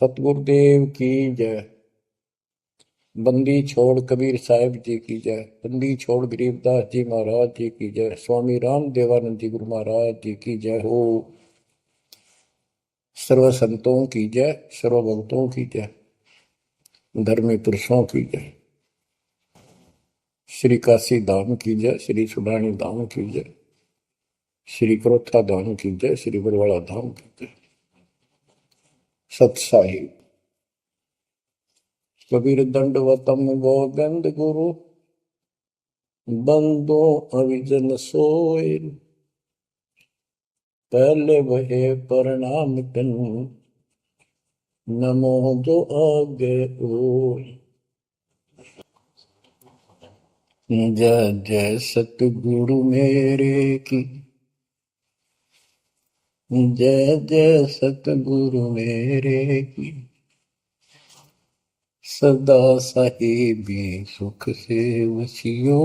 सतगुरुदेव की जय। बंदी छोड़ कबीर साहिब जी की जय। बंदी छोड़ गरीबदास जी महाराज जी की जय। स्वामी राम देवानंद जी गुरु महाराज जी की जय हो। सर्व संतों की जय, सर्व भक्तों की जय, धर्मी पुरुषों की जय। श्री काशी धाम की जय, श्री सुडानी धाम की जय, श्री क्रोथा धाम की जय, श्री बरवाड़ा धाम की जय। सत साहिब कबीर दंडवतम गोविंद गुरु बंदो अविजन सोए। पहले वहे प्रणाम तन नमो जो आगे ओ। जय जय सतगुरु मेरे की, जय जय सतगुरु मेरे की। सदा साहिबी सुख से वसियो,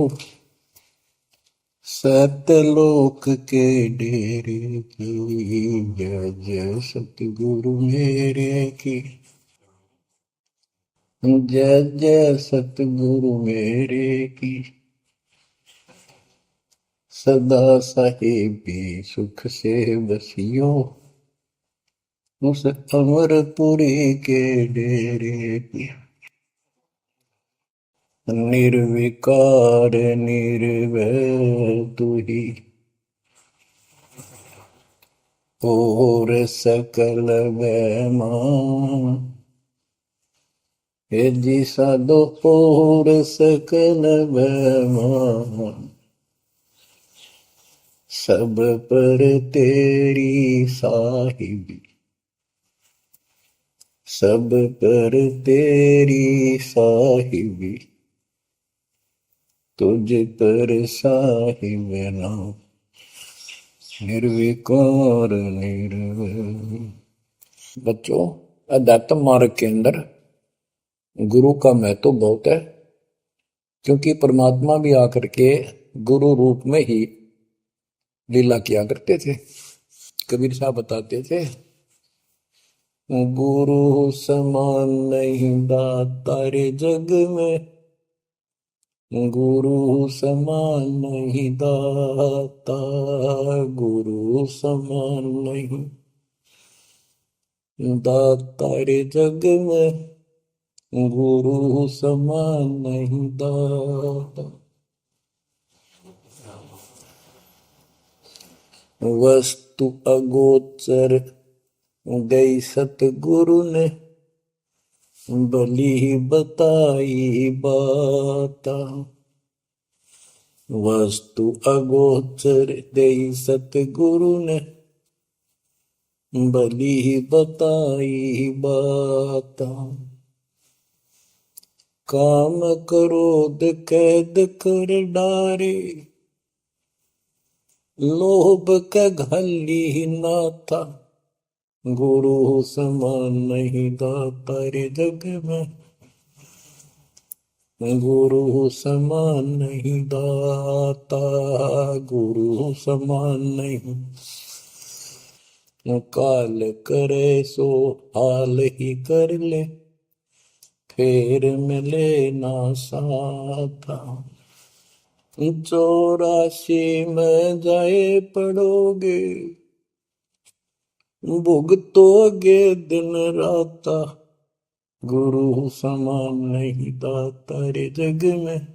सतलोक के डेरे की। जय जय सतगुरु मेरे की, जय जय सतगुरु मेरे की। सदा साहिबी सुख से बसियो, उस अमरपुरी के डेरे की। निर्विकार निर्भय तू ही, और सकल वैमान। हे जी साधो और सकल वैमान। सब पर तेरी साहिबी, सब पर तेरी साहिबी। तुझ पर साहिब नाम, निर्विकार निर्भय। बच्चों, अध्यात्म मार्ग के अंदर गुरु का महत्व बहुत है, क्योंकि परमात्मा भी आकर के गुरु रूप में ही लीला किया करते थे। कबीर साहब बताते थे, गुरु समान नहीं दाता रे जग में, गुरु समान नहीं दाता, गुरु समान नहीं दाता रे जग में, गुरु समान नहीं दाता। वस्तु अगोचर गई सतगुरु ने, भली बताई बाता। वस्तु अगोचर गई सतगुरु ने, भली बताई बाता। काम क्रोध कैद कर डारे, लोभ का घली ना था। गुरु समान नहीं दाता रे जग में, गुरु समान नहीं दाता, गुरु समान नहीं। काल करे सो हाल ही कर ले, फिर मिले ना साथा। 84 में जाए पड़ोगे, भुगतोगे दिन राता। गुरु समान नहीं दाता रे जग में,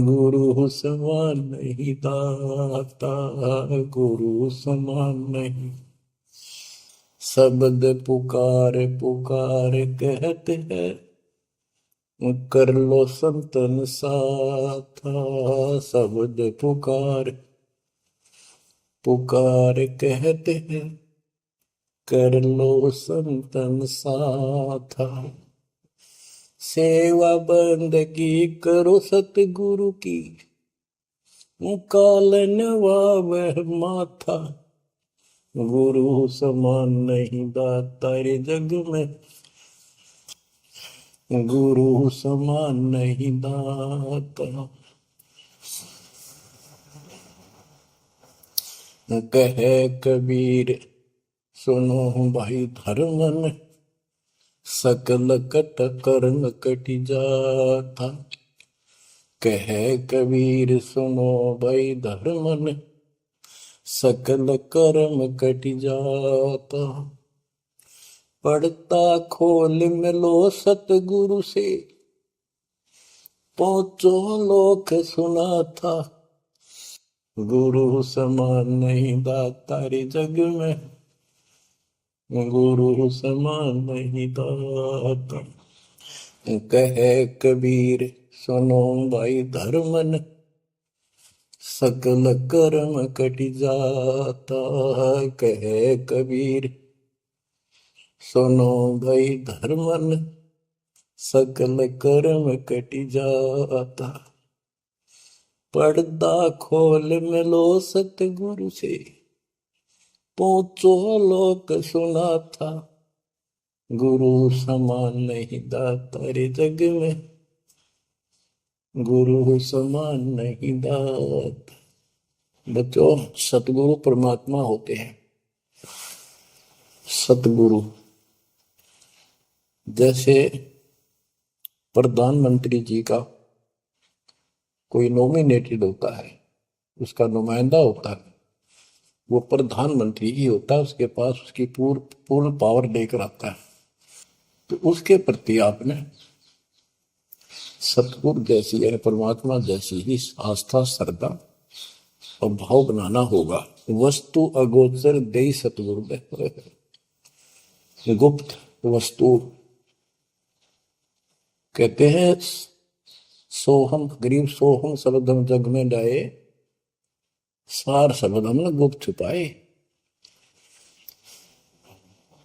गुरु समान नहीं दाता, गुरु समान नहीं। शब्द पुकार पुकार कहते हैं, कर लो संतन साथा। शब्द पुकार पुकार कहते हैं, कर लो संतन साथा। सेवा बंदगी करो सतगुरु की, कालन वह माथा। गुरु समान नहीं दाता रे जग में, गुरु समान नहीं दाता। कहे कबीर सुनो भाई धर्मन, सकल कट कर्म कटि जाता। कह कबीर सुनो भाई धर्मन, सकल कर्म कटि जाता। पढ़ता खोल मिलो सतगुरु से, पहुंचो लोक सुना था। गुरु समान नहीं दाता रे जग में, गुरु समान नहीं दाता। कहे कबीर सुनो भाई धर्मन, सकल कर्म कटि जाता। कहे कबीर सुनो भाई धर्मन, सकल कर्म कटि जाता। पर्दा खोल मिलो सतगुरु से, पहुंचो लोक सुना था। गुरु समान नहीं दाता रे जग में, गुरु समान नहीं दाता। बच्चों, सतगुरु परमात्मा होते हैं। सतगुरु जैसे प्रधानमंत्री जी का कोई नॉमिनेटेड होता है, उसका नुमाइंदा होता है, वो प्रधानमंत्री ही होता है, उसके पास उसकी पूर्ण पावर लेकर आता है। तो उसके प्रति आपने सतगुरु जैसी यानी परमात्मा जैसी ही आस्था, श्रद्धा और भाव बनाना होगा। वस्तु अगोचर दे सतगुरु दे, गुप्त वस्तु कहते हैं। सोहम गरीब सोहम शब्द हम जग में डाए, सार शब्द हमने गुप्त छुपाए।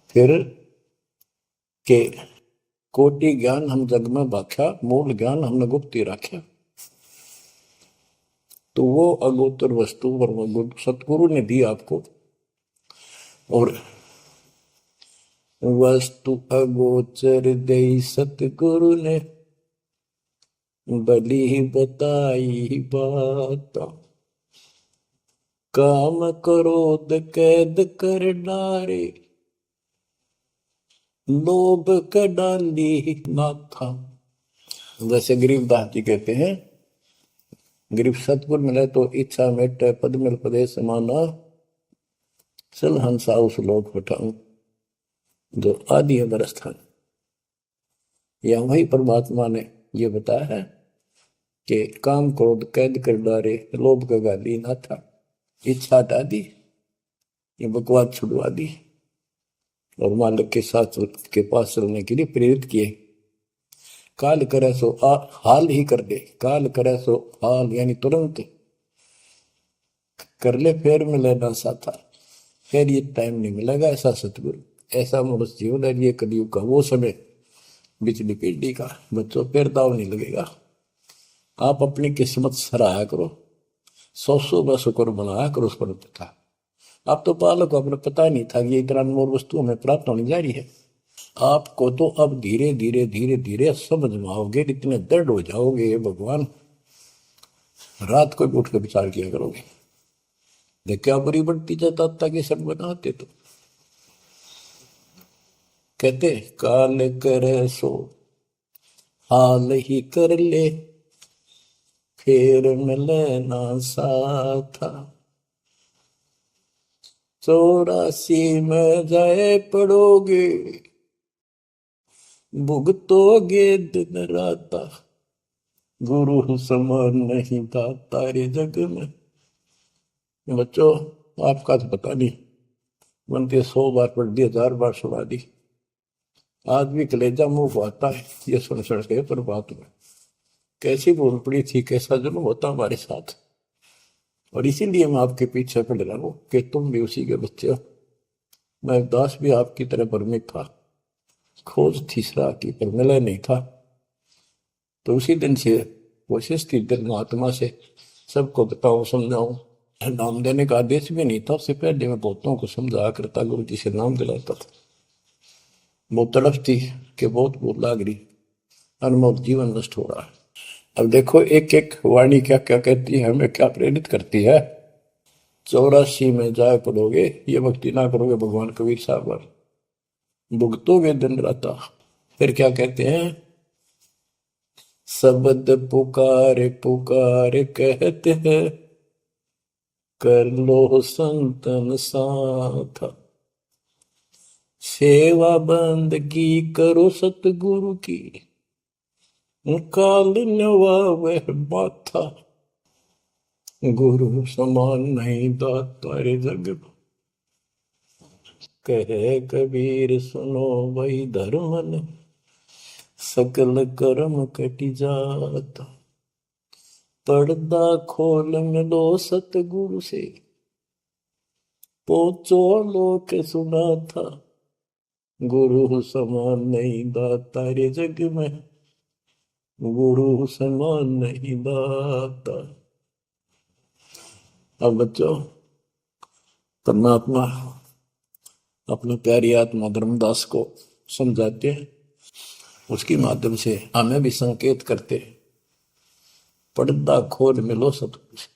फिर के कोटि ज्ञान हम जग में बाख्या, मूल ज्ञान हमने गुप्त ही रखा। तो वो अगोचर वस्तु सतगुरु ने दी आपको। और वस्तु अगोचर दे सतगुरु ने, बली बताई बात। काम क्रोध कैद कर डारे, लोभ का डाली नाथा। जैसे गरीबदास जी कहते हैं, गरीब सतगुरु मिले तो इच्छा मेटे, पद मिल पदे समाना। चल हंसा उस लोक पठाऊं, जो आदि अदर स्थान। या वही परमात्मा ने ये बताया है कि काम क्रोध कैद कर डारे, लोभ का गाली ना था। इच्छा हटा दी, ये बकवास छुड़वा दी और मालिक के साथ के पास चलने के लिए प्रेरित किए। काल करे सो हाल ही कर दे, काल करे सो हाल यानी तुरंत कर ले, फिर मिले ना साथा, फिर ये टाइम नहीं मिलेगा। ऐसा सतगुरु, ऐसा मनुष्य जीवन है ये कलयुग का वो समय, बिजली पीढ़ी का। बच्चों, फिर दाव नहीं लगेगा। आप अपनी किस्मत सराहा करो, सौ शुक्र बनाया करो उस पर था। आप तो बालक को अपने पता नहीं था कि ये इतना अनमोल वस्तु हमें प्राप्त होने जा रही है। आपको तो अब धीरे धीरे धीरे धीरे समझ में आओगे, इतने दृढ़ हो जाओगे भगवान, रात को भी उठ के विचार किया करोगे। देख क्या बुरी बढ़ती जाता ताकि सब बनाते। तो कहते काल करे सो हाल ही कर ले, फिर मिले ना साथा। 84 में जाए पड़ोगे, भुगतोगे दिन राता। गुरु समान नहीं दाता रे जग में। बच्चों, आपका तो पता नहीं, बनते 100 बार पढ़ दी, 1000 बार सुना दी, आज भी कलेजा मुंह को आता है ये सुन के। पर बात में कैसी बोल पड़ी थी, कैसा जुल्म होता हमारे साथ। और इसीलिए मैं आपके पीछे पड़ रहा हूं कि तुम भी उसी के बच्चे हो। मैं दास भी आपकी तरह भ्रमित था, खोज थी सराह की पर मिला नहीं था। तो उसी दिन से कोशिश थी दिल आत्मा से सबको बताऊं, समझाऊं। नाम देने का आदेश भी नहीं था, उससे पहले मैं बहुतों को समझाया करता, गुरु जी से नाम दिलाता था। बहुत तड़फ थी कि बहुत बहुत लाग रही, अनमोल जीवन नष्ट हो रहा है। अब देखो एक एक वाणी क्या क्या कहती है, हमें क्या प्रेरित करती है। 84 में जाए पड़ोगे, ये भक्ति ना करोगे भगवान कबीर साहब पर, भुगतोगे दिन रात। फिर क्या कहते हैं, शब्द पुकार पुकार कहते हैं, कर लो संतन साथ, सेवा बंदगी करो सतगुरु की, काल नवावे माथा, गुरु समान नहीं दाता रे जग में। कहे कबीर सुनो वही धर्म ने, सकल कर्म कटी जाता, पर्दा खोल मिलो सतगुरु से, पहुंचो लोक सुना था, गुरु समान नहीं दाता रे जग में, गुरु समान नहीं दाता। अब बच्चों, परमात्मा अपने प्यारी आत्मा धर्मदास को समझाते हैं, उसके माध्यम से हमें भी संकेत करते हैं, पर्दा खोल मिलो सतगुरु से,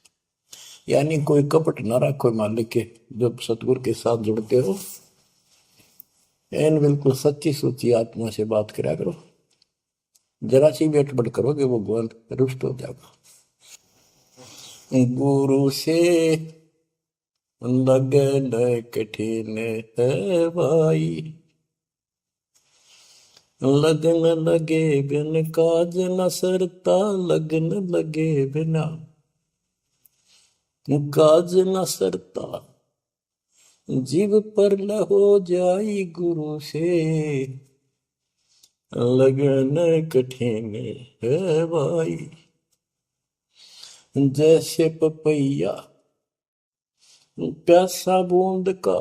यानी कोई कपट ना रखो मालिक के, जब सतगुरु के साथ जुड़ते हो एन बिल्कुल सच्ची सोची आत्मा से बात करा करो, जरा सी भी अटपट करोगे वो भगवान रुष्ट हो जाएगा। गुरु से लगन कठिन है भाई, लगन लगे बिन काज न सरता, लगन लगे बिना काज न सरता, जीव पर हो जाई गुरु से, लगन कठिन है भाई। जैसे पपैया प्यासा बूंद का,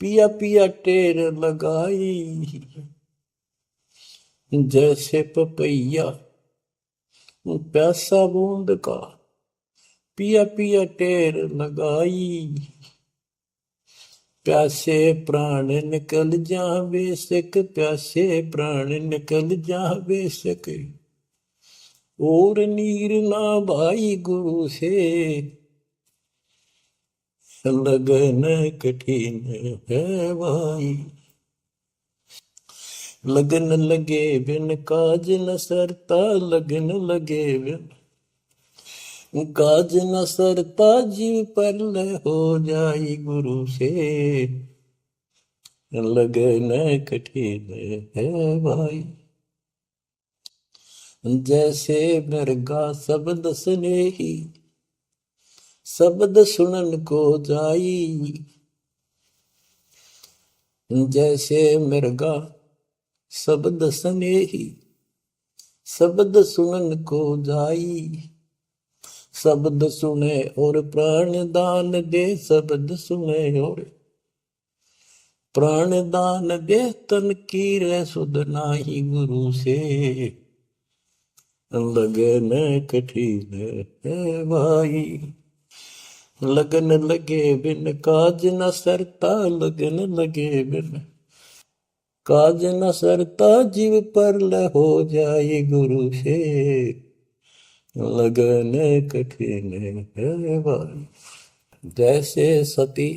पिया पिया टेर लगाई, जैसे पपैया प्यासा बूंद का, पिया पिया टेर लगाई, प्यासे प्राण निकल जा बेशक, प्यासे प्राण निकल जा बेशक, और नीर ना भाई गुरु से, लगन कठिन है भाई। लगन लगे बिन काज न सरता, लगन लगे बिन काज न सरता, जीव पर हो जाई गुरु से, लगन कठिन है भाई। जैसे मृगा शब्द स्नेही, शब्द सुनन को जाई, जैसे मृगा शब्द स्नेही, शब्द सुनन को जाई, शब्द सुने और प्राण दान दे, शब्द सुने और प्राण दान दे, तन की रे सुध नाही गुरु से, लगन कठिन है भाई। लगन लगे बिन काज न सरता, लगन लगे बिन काज न सरता, जीव पर हो जाए गुरु से, लगन कठिन है भाई। जैसे सती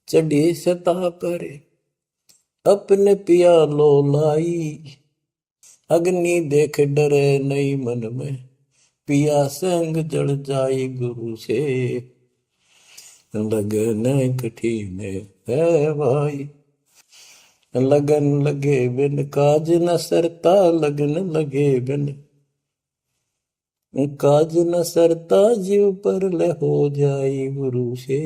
चढ़ी सता पर, अपने पिया लो लाई, अग्नि देख डरे नहीं मन में, पिया संग जड़ जाई गुरु से, लगन कठिन है भाई। लगन लगे बिन काज न सरता, लगन लगे बिन काज न सरता, जीव पर हो जाई गुरु से,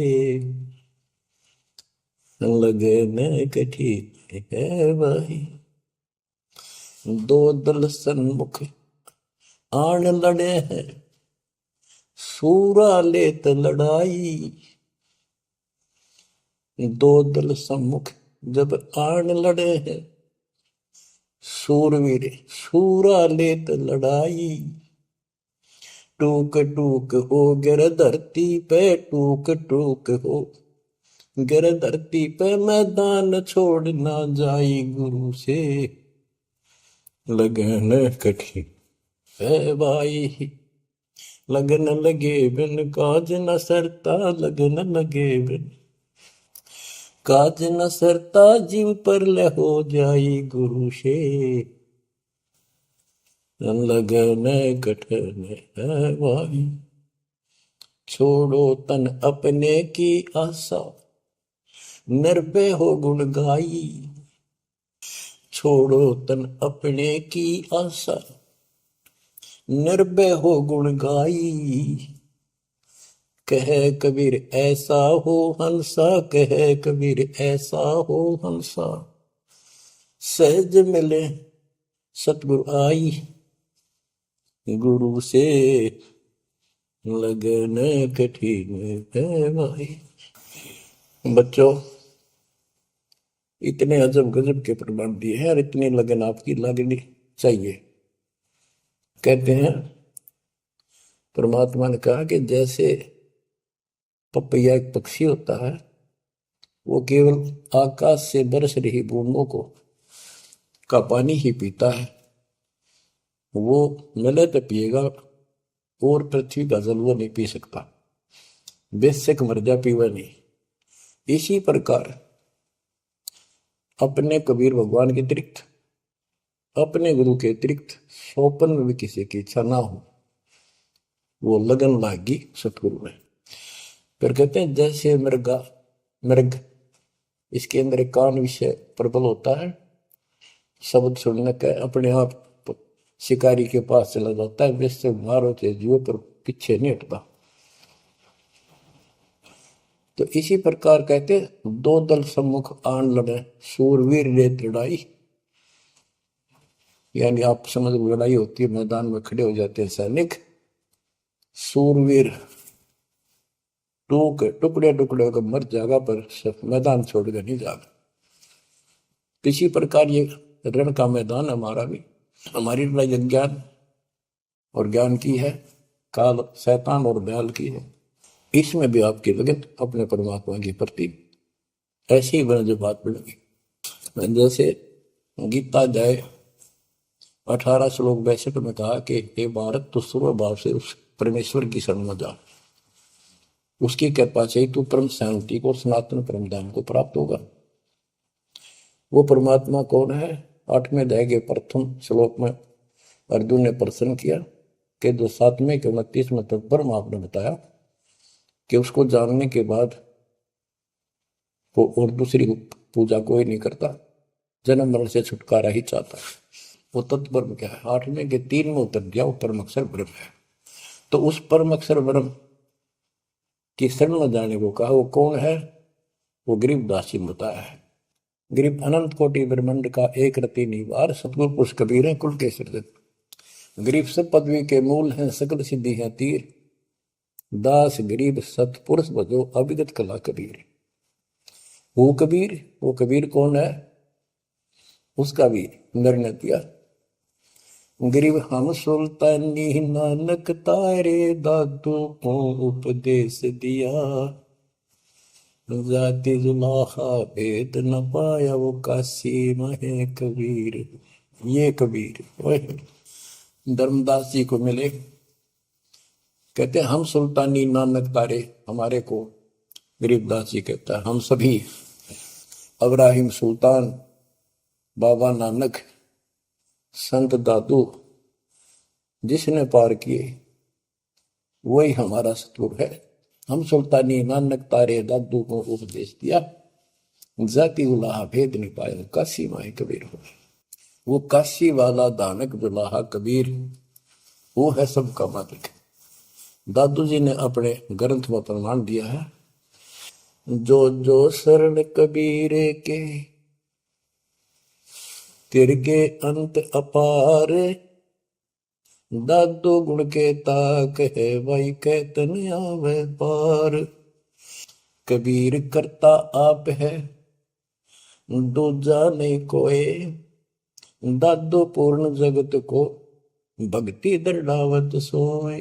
लगन कठिन है भाई। दो दल सन्मुख आन लड़े हैं, सूरा लेत लड़ाई, दो दल सम्मुख जब आन लड़े हैं, सूरवीर सूरा लेत लड़ाई, टूक टूक हो गिर धरती पे, टूक टूक हो गिर धरती पे, मैदान छोड़ ना जाई गुरु से, लगन कठिन है भाई। लगन लगे बिन काज न सरता, लगन लगे बिन काज न सरता, जीव पर ले हो जाई गुरु से, लगन कठन है भाई। छोड़ो तन अपने की आशा, निर्भय हो गुण गाई। छोड़ो तन अपने की आशा, निर्भय हो गुण गाई। कहे कबीर ऐसा हो हंसा, कहे कबीर ऐसा हो हंसा, सहज मिले सतगुरु आई। गुरु से लगन कठिन है भाई। बच्चों, इतने अजब गजब के प्रमाण दिए हैं और इतनी लगन आपकी लगनी चाहिए। कहते हैं परमात्मा ने कहा कि जैसे पपैया एक पक्षी होता है, वो केवल आकाश से बरस रही बूंदों को का पानी ही पीता है, वो मिले तो पिएगा, और पृथ्वी का जल वो नहीं पी सकता, बेशक मर जा पीवा नहीं। इसी प्रकार अपने कबीर भगवान के अतिरिक्त, अपने गुरु के अतिरिक्त सोपन में भी किसी की इच्छा ना हो, वो लगन लागी सतगुरु में। फिर कहते हैं जैसे मृगा, मृग इसके अंदर एक कान विषय प्रबल होता है, शब्द सुनने का अपने आप शिकारी के पास चला जाता है, वैसे मारो से जीव पर पीछे नहीं हटता। तो इसी प्रकार कहते दो दल सम्मुख आन लड़े, सूरवीर रे लड़ाई। यानी आप समझ लड़ाई होती है, मैदान में खड़े हो जाते हैं सैनिक, सूरवीर टुकड़े टुकड़े होकर मर जाएगा, पर मैदान छोड़कर नहीं जाएगा। इसी प्रकार ये रण का मैदान हमारा भी, हमारी लड़ाई अज्ञान और ज्ञान की है, काल शैतान और दयाल की है। इसमें भी आपकी लगन अपने परमात्मा के प्रति ऐसी ही बन जो बात बढ़ेगी। जैसे गीता जाए 18 श्लोक 62 में कहा कि हे भारत, तो सर्व भाव से उस परमेश्वर की शरण में जा, उसकी कृपा से ही तू परम शांति को, सनातन परम धाम को प्राप्त होगा। वो परमात्मा कौन है? 8वें अध्याय के प्रथम श्लोक में अर्जुन ने प्रश्न किया कि जो 7वें के 29वें तक ब्रह्म आपने बताया कि उसको जानने के बाद वो और दूसरी पूजा कोई नहीं करता, जन्म मरण से छुटकारा ही चाहता है। वो तत्ब्रह्म क्या है? 8वें के 3 में उत्तर दिया, वो परम अक्षर ब्रह्म है। तो उस परम अक्षर ब्रह्म की शरण में जाने को कहा, वो कौन है? वो गरीबदास जी बताया है। गरीब अनंत कोटि ब्रह्मांड का एक रति निवार, सतगुरु पुरुष कबीर है कुल के सिरजन। गरीब सब पदवी के मूल हैं, सकल सिद्धि है तीर, दास गरीब सतपुरुष बजो अभिगत कला कबीर। वो कबीर कौन है? उसका भी निर्णय दिया। गरीब हम सुल्तानी नानक तारे, दादू को उपदेश दिया, जाति जुलाहा भेद न पाया, वो काशी महे कबीर। ये कबीर धर्मदास जी को मिले, कहते हैं हम सुल्तानी नानक तारे, हमारे को गरीबदास जी कहता है हम सभी अब्राहिम सुल्तान, बाबा नानक, संत दादू जिसने पार किए वही हमारा सतगुरु है। हम सुल्तानी नानक तारे, दादू को उपदेश दिया, जाति उलाहा भेद नहीं पाया, काशी माए कबीर हो। वो काशी वाला दानक दुलाहा कबीर, वो है सबका मालिक। दादू जी ने अपने ग्रंथ में प्रमाण दिया है, जो जो शरण कबीरे के, तिरगे अंत अपार, दादू गुण के ताक है, भाई कहतन आवे पार। कबीर करता आप है, दूजा नहीं कोई, दादू पूर्ण जगत को, भक्ति दृढ़ावत सोए।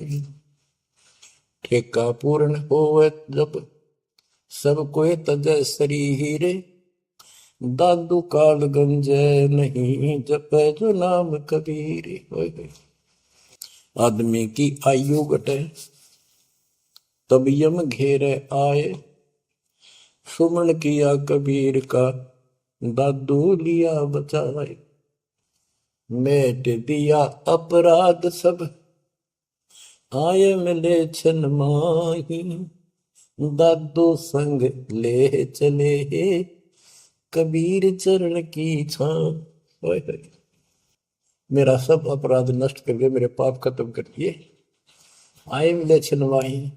ठेका पूर्ण होवे जब, सब कोई तजय शरीर, दादू काल गंजय नहीं, जपे जो नाम कबीर। आदमी की आयु घटे, तब यम घेरे आए। सुमन किया कबीर का, दादू लिया बचाए। मेट दिया अपराध सब, आए मिले छन माही। दादू संग ले चले, कबीर चरण की छां। मेरा सब अपराध नष्ट कर दिए, मेरे पाप खत्म कर दिए। आए मिले छन माही,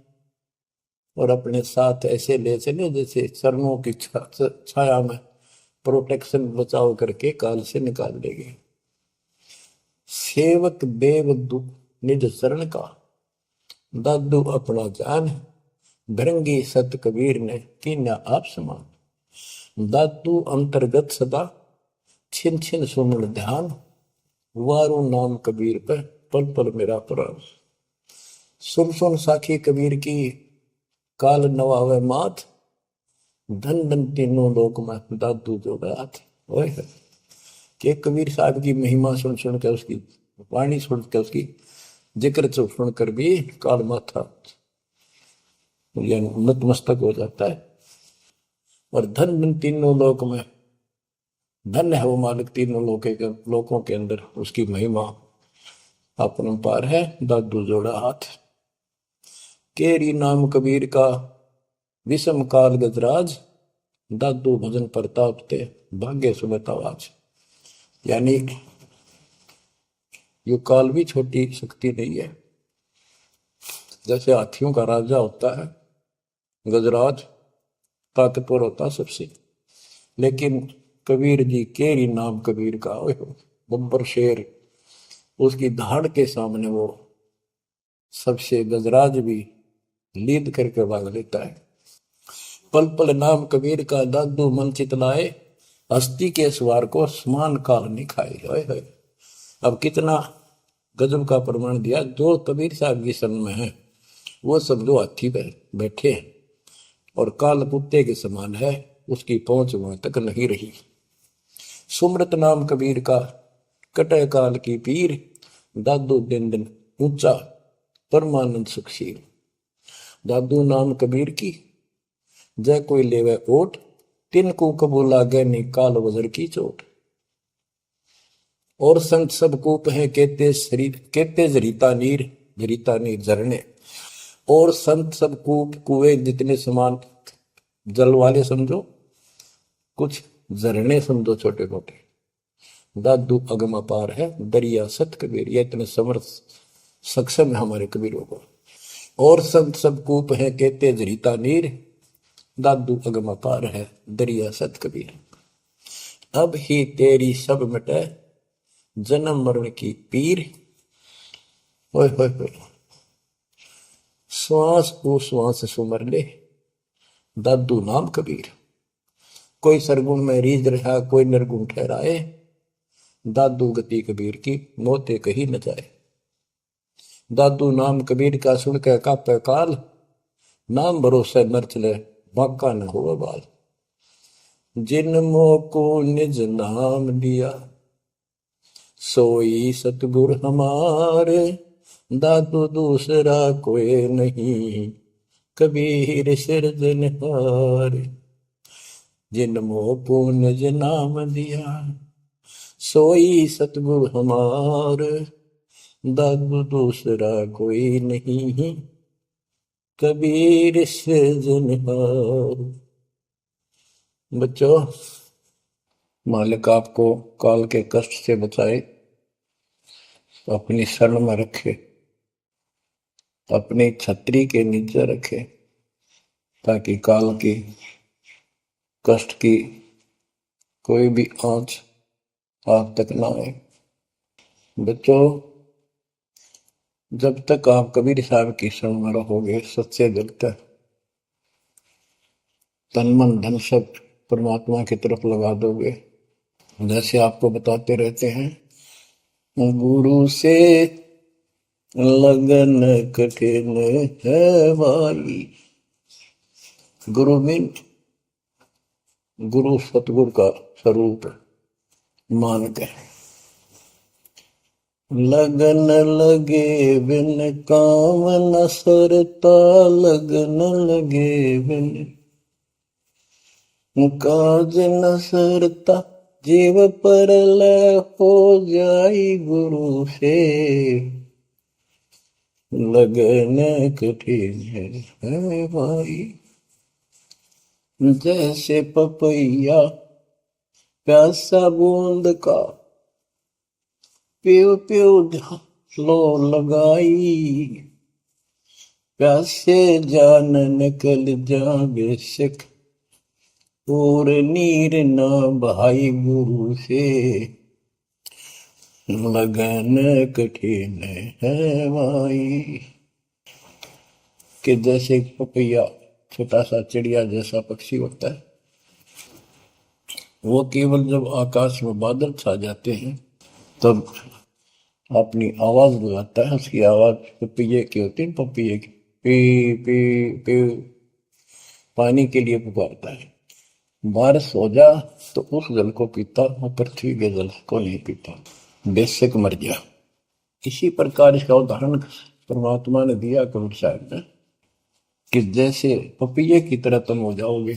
और अपने साथ ऐसे ले चले जैसे चरणों की छाया में प्रोटेक्शन बचाव करके काल से निकाल लेंगे। सेवक देव निज शरण का, दादू अपना जान। भृंगी सत कबीर ने कीन्या आप समान। दादू अंतर्गत सदा, छिन छिन सुमन ध्यान। वारू नाम कबीर पर, पल पल मेरा प्राण। सुन सुन साखी कबीर की, काल नवावे मात। धन धन तीनों लोक में, दादू जो गात। ओए के कबीर साहब की महिमा सुन सुन के, उसकी वाणी सुन के, उसकी जिक्र सुन कर भी काल माथा नतमस्तक हो जाता है। और धन धन तीनों लोक में, धन है वो मालिक तीनों लोकों के अंदर, उसकी महिमा अपरंपार है। दादू जोड़ा हाथ, केरी नाम कबीर का, विषम काल गजराज। दादू भजन प्रताप ते, भाग्य सुबह आवाज। यानी ये काल भी छोटी शक्ति नहीं है। जैसे हाथियों का राजा होता है गजराज, ताकतवर होता सबसे, लेकिन कबीर जी, केरी नाम कबीर का, बब्बर शेर, उसकी धाड़ के सामने वो सबसे गजराज भी लीद करके भाग लेता है। पल पल नाम कबीर का, दादू मन चितलाए। हस्ती के सवार को समान काल नहीं खाए। अब कितना गजब का प्रमाण दिया। जो कबीर साहब की शरण में है वो समझो हाथी पर बैठे हैं, और काल कुत्ते के समान है, उसकी पहुंच वहां तक नहीं रही। सुमरत नाम कबीर का, कटे काल की पीर। दादू दिन दिन ऊंचा, परमानंद सुखशील। दादू नाम कबीर की, जय कोई लेवे ओट। तिनको कबूल लागे नी, काल वजर की चोट। और संत सब कूप है, कहते शरीर कहते जरीता नीर झरने। और संत सब कूप कुएं जितने समान, जल वाले समझो, कुछ झरने समझो छोटे मोटे। दादू अगम अपार है, दरिया सत कबीर। ये इतने समर्थ सक्षम है हमारे कबीरों को। और संत सब कूप है, कहते जरीता नीर। दादू अगम अपार है, दरिया सत कबीर। अब ही तेरी सब मिटे, जन्म मरण की पीर। ओए होए होए, श्वास को श्वास सुमर ले, दादू नाम कबीर। कोई सरगुण में रीझ रहा, कोई निर्गुण ठहराए। दादू गति कबीर की, मोते कही न जाए। दादू नाम कबीर का, सुन के कापे काल। नाम भरोसे नर चले, बांका न हो बाल। जिन मोको निज नाम दिया, सोई सतगुर हमारे। दादू दूसरा कोई नहीं, कबीर सिरजनहार। जिन मोको निज नाम दिया, सोई सतगुर हमार। दादू दूसरा कोई नहीं, कबीर सिरजनहार। बच्चों, मालिक आपको काल के कष्ट से बचाए, अपनी शरण में रखे, अपनी छतरी के नीचे रखे, ताकि काल की कष्ट की कोई भी आंच आप तक ना आए। बच्चों, जब तक आप कबीर साहब की शरण में रहोगे, सच्चे दिल तक तन मन धन सब परमात्मा की तरफ लगा दोगे। जैसे आपको बताते रहते हैं, गुरु से लगन कठिन है भाई। गुरु मीन गुरु सतगुरु का स्वरूप मान के, लगन लगे बिन काम न सरता, लगन लगे बिन काज न सरता, जीव पर लय हो जाई गुरु से, लगन कठिन है भाई। जैसे पपैया प्यासा बूंद का, प्यू प्यू लो लगाई, प्यासे जान निकल जा बेशक, और नीर न भाई गुरु से, लगन कठिन है भाई। कि जैसे पपैया छोटा सा चिड़िया जैसा पक्षी होता है, वो केवल जब आकाश में बादल छा जाते हैं तब अपनी आवाज लगाता है। उसकी आवाज पपैये की होती है, पपैये की पी पी पी, पानी के लिए पुकारता है। बारिश हो जा तो उस जल को पीता, वो पृथ्वी के जल को नहीं पीता, बेशक मर गया। इसी प्रकार इसका उदाहरण परमात्मा ने दिया कबीर साहब ने, कि जैसे पपैये की तरह तुम हो जाओगे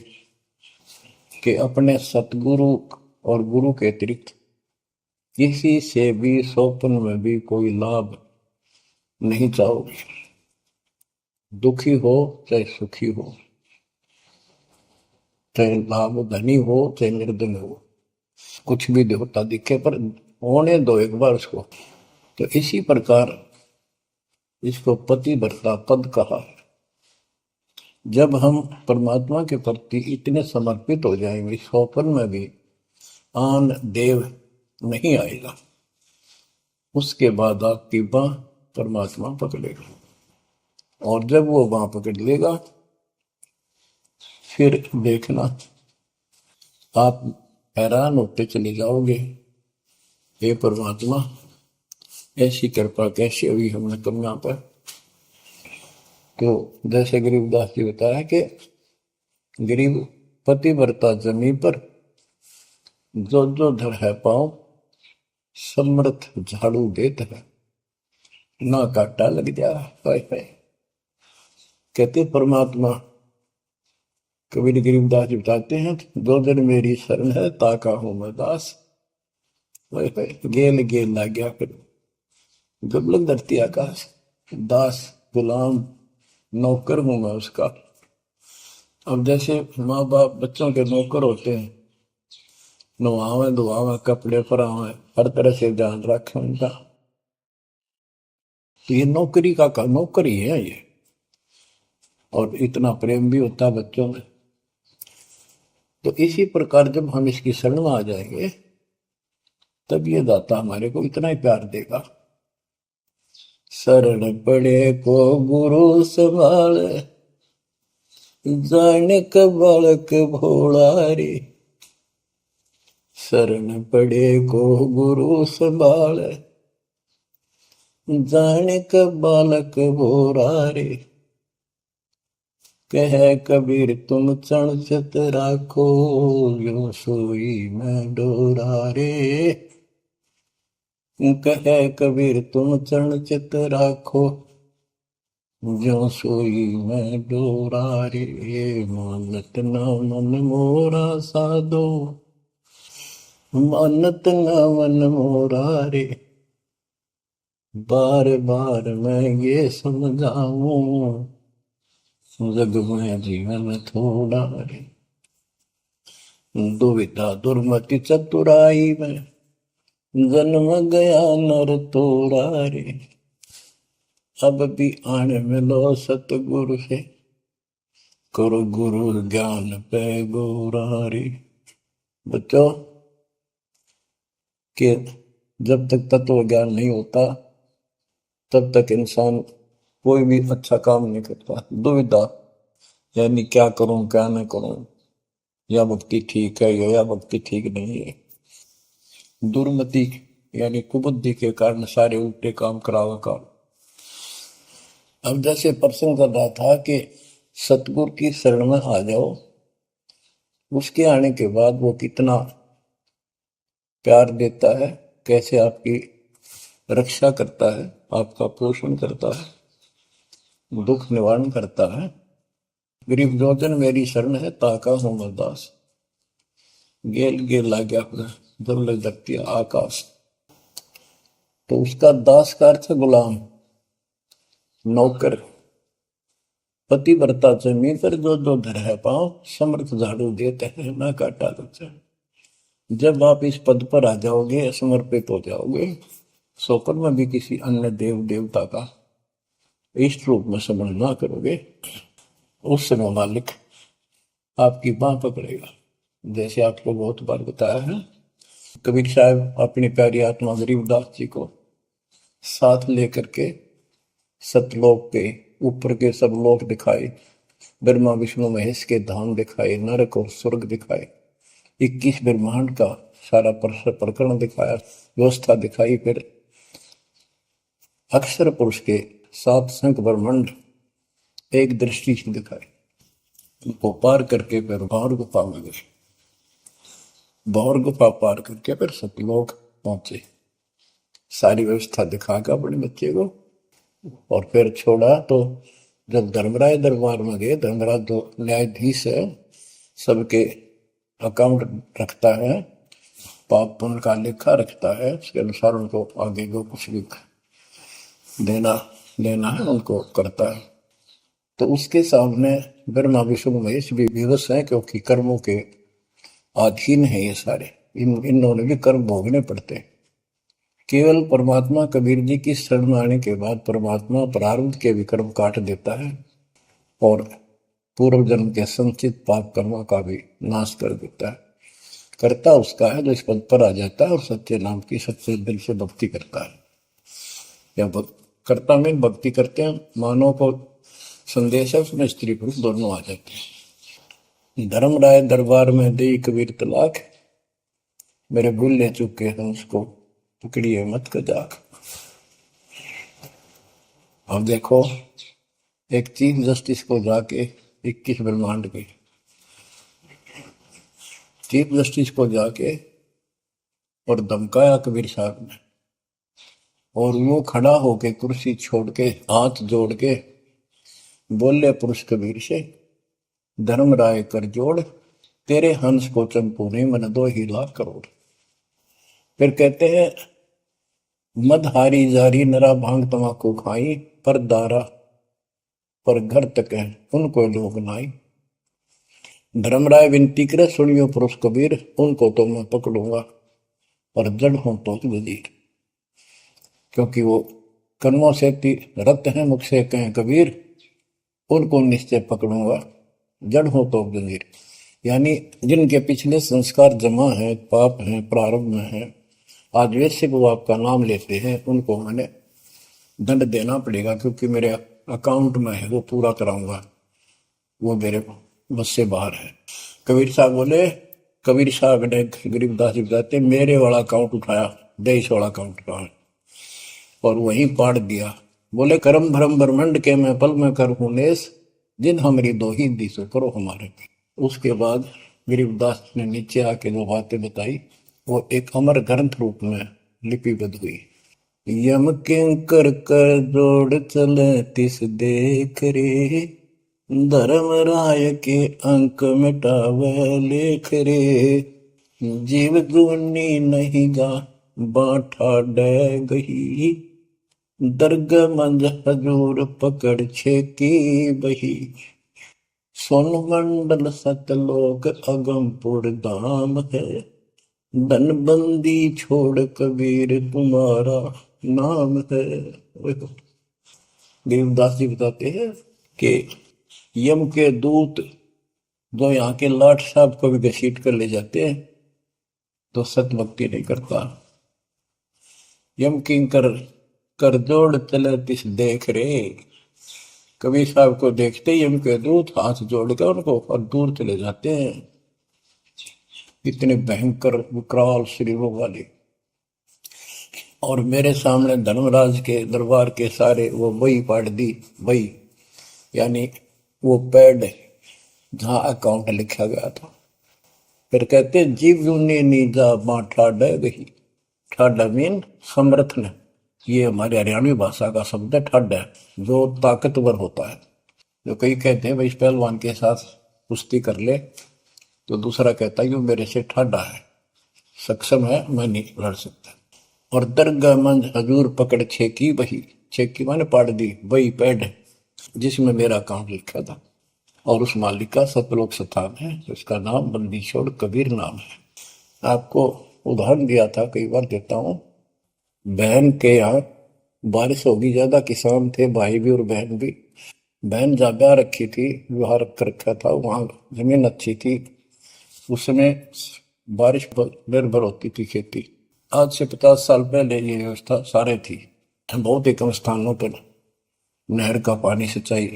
कि अपने सतगुरु और गुरु के अतिरिक्त किसी से भी स्वप्न में भी कोई लाभ नहीं चाहोगे। दुखी हो चाहे सुखी हो, चाहे लाभ धनी हो चाहे निर्धन हो, कुछ भी देवता दिखे पर होने दो एक बार उसको। तो इसी प्रकार इसको पतिव्रता पद कहा है। जब हम परमात्मा के प्रति इतने समर्पित हो जाएंगे, स्वप्न में भी आन देव नहीं आएगा, उसके बाद आपकी बाह परमात्मा पकड़ेगा। और जब वो बाह पकड़ लेगा फिर देखना आप हैरान होते चले जाओगे, हे परमात्मा ऐसी कृपा कैसे हुई हमने कन्या पर। तो जैसे गरीबदास जी बताया कि गरीब पतिव्रता जमी पर, जो जो धर है पाओ समर्थ झाड़ू देत है, ना काटा लग जा। कहते परमात्मा कबीर गरीबदास जी बताते हैं, दो दिन मेरी शरण है ताका हूं मैं दास। गेल गेल ला गया फिर गबलक धरती आकाश, दास गुलाम नौकर हूं मैं उसका। अब जैसे माँ बाप बच्चों के नौकर होते हैं, नवावे धुआवे कपड़े परावे हर तरह से ध्यान रखें उनका, तो ये नौकरी का नौकर ही है ये। और इतना प्रेम भी होता है बच्चों में। तो इसी प्रकार जब हम इसकी शरण में आ जाएंगे तब ये दाता हमारे को इतना ही प्यार देगा। शरण पड़े को गुरु संभाले, जाने का बालक भोला रे। शरण पड़े को गुरु संभाले, जाने का बालक भोला रे। कह कबीर तुम चण चित राखो, यो सोई मैं डोरा रे। कह कबीर तुम चरण चित राखो, जो सोई मैं डोरा रे। मानत न मन मोरा साधो, मानत न मन मोरा रे। बार बार मैं ये समझाऊं, जग में जीवन थोड़ा रे। दुविधा दुर्मति चतुराई में, जन्म गया नर तोड़ा रे। अब भी आन मिलो सतगुरु से, करो गुरु ज्ञान पे गोरा रे। बच्चों कि जब तक तत्व ज्ञान नहीं होता तब तक इंसान कोई भी अच्छा काम नहीं करता। दुविधा यानी क्या करूं क्या न करूं, या भक्ति ठीक है या भक्ति ठीक नहीं है। दुर्मति यानी कुबुद्धि के कारण सारे उल्टे काम करावा काम। अब जैसे प्रश्न कर रहा था कि सतगुरु की शरण में आ जाओ, उसके आने के बाद वो कितना प्यार देता है, कैसे आपकी रक्षा करता है, आपका पोषण करता है, दुख निवारण करता है। गरीब जोजन मेरी शरण है, ताका हूं मैं दास। गेल गेल ला गया जब लग सकती है आकाश। तो उसका दास का अर्थ गुलाम, नौकर। पतिव्रता जमीन पर जो जो धर है पांव, समर्थ झाड़ू देते हैं ना काटा देते हैं। जब आप इस पद पर आ जाओगे, समर्पित हो जाओगे, सोपर में भी किसी अन्य देव देवता का इष्ट रूप में समझ ना करोगे, उस समय मालिक आपकी बांह पकड़ेगा। जैसे आपको बहुत बार बताया है, कबीर साहब अपनी प्यारी आत्मा गरीबदास जी को साथ लेकर के सतलोक के ऊपर के सब लोक दिखाए, ब्रह्मा विष्णु महेश के धाम दिखाए, नरक और स्वर्ग दिखाए, 21 ब्रह्मांड का सारा प्रकरण दिखाया, व्यवस्था दिखाई। फिर अक्षर पुरुष के 7 संख ब्रह्मांड एक दृष्टि से दिखाए। उनको पार करके फिर भौर गुफा में गए, भौर गुफा पार करके फिर सतलोक पहुंचे। सारी व्यवस्था दिखाकर अपने बच्चे को, और फिर छोड़ा। तो जब धर्मराय दरबार में गए, धर्मराज जो न्यायाधीश है, सबके अकाउंट रखता है, पाप पुण्य का लेखा रखता है, उसके अनुसार उनको आगे जो कुछ भी देना लेना है उनको करता है। तो उसके सामने ब्रह्मा विष्णु महेश भी विवश है, क्योंकि कर्मों के अधीन है ये सारे, इन्होंने भी कर्म भोगने पड़ते हैं। केवल परमात्मा कबीर जी की शरण आने के बाद परमात्मा प्रारब्ध के भी कर्म काट देता है और पूर्व जन्म के संचित पाप कर्मों का भी नाश कर देता है। करता उसका है जो इस पद पर आ जाता है और सच्चे नाम की सच्चे दिल से भक्ति करता है। या करता में भक्ति करते हैं, मानव को संदेश है, उसमें स्त्री पुरुष दोनों आ जाते हैं। धर्मराय दरबार में दे कबीर तलाक, मेरे भूल ले चुके हैं उसको पकड़िए मत कजाक। अब देखो, एक चीफ जस्टिस को जाके 21 ब्रह्मांड के चीफ जस्टिस को जाके और धमकाया कबीर साहब ने, और वो खड़ा होके कुर्सी छोड़ के हाथ जोड़ के बोले पुरुष कबीर से, धर्मराय कर जोड़, तेरे हंस को चंपू ने मन 2 ही लाख करोड़। फिर कहते हैं, मदहारी जारी नरा भांग तमाकू खाई, पर दारा पर घर तक है उनको लोग नाई। धर्मराय विनती करे, सुनियो पुरुष कबीर, उनको तो मैं पकड़ूंगा और जड़ हूं तो वजीर। क्योंकि वो कर्मों से रत है, मुख से कहें कबीर, उनको निश्चय पकड़ूंगा, जड़ हो तो वजीर। यानी जिनके पिछले संस्कार जमा है, पाप है, प्रारंभ में है, आज वैसे वो आपका नाम लेते हैं, उनको मैंने दंड देना पड़ेगा, क्योंकि मेरे अकाउंट में है, वो पूरा कराऊंगा, वो मेरे बस से बाहर है। कबीर साहब बोले, कबीर साहब ने गरीबदास जी बताते, मेरे वाला अकाउंट उठाया, देश वाला अकाउंट कहा है, और वहीं पाड़ दिया। बोले, करम भरम ब्रह्मंड के मैं पल में कर हूं नेस, जिन हमारी 2 ही दिशो करो हमारे। उसके बाद गरीबदास ने नीचे आके जो बातें बताई, वो एक अमर ग्रंथ रूप में लिपिबद्ध हुई। यम किंकर कर जोड़ चले तिस देख रे, धर्म राय के अंक मिटावे लेख रे, जीव जूनी नहीं जा बाठा डे गही, दर्ग मंज हजूर पकड़ छेकी बही, सोन मंडल सतलोक अगमपुर धाम है, धनबंदी छोड़ कबीर तुम्हारा नाम है। देवदास जी बताते हैं कि यम के दूत जो यहाँ के लाट साहब को भी घसीट कर ले जाते हैं, तो सत भक्ति नहीं करता। यम किंकर कर जोड़ चले तिस देख रे, कबीर साहब को देखते ही यम के दूत हाथ जोड़कर उनको और दूर चले जाते हैं। इतने भयंकर विकराल शरीरों वाले। और मेरे सामने धर्मराज के दरबार के सारे वो बही पाड़ दी, बही यानी वो पैड जहां अकाउंट लिखा गया था। फिर कहते, जीव जूनी नीजा मां ठाडा गही, ठाडा मीन समर्थ ने, ये हमारे हरियाणवी भाषा का शब्द है ठड है, जो ताकतवर होता है। जो कई कहते हैं भाई इस पहलवान के साथ कुश्ती कर ले, तो दूसरा कहता है कि वो मेरे से ठाडा है, सक्षम है, मैं नहीं लड़ सकता। और दरगाह मंज हजूर पकड़ छेकी वही, छेकी मैंने पाड़ दी वही पैड जिसमें मेरा काम लिखा था। और उस मालिक का सतलोक स्थान है, उसका नाम बंदी छोड़ कबीर नाम है। आपको उदाहरण दिया था, कई बार देता हूँ। बहन के यहाँ बारिश होगी ज्यादा, किसान थे भाई भी और बहन भी। बहन जहाँ ब्याह रखी थी, विवाह रख रखा था, वहां जमीन अच्छी थी, उस समय बारिश पर निर्भर होती थी खेती। आज से 50 साल पहले ये व्यवस्था सारे थी। बहुत ही कम स्थानों पर नहर का पानी सिंचाई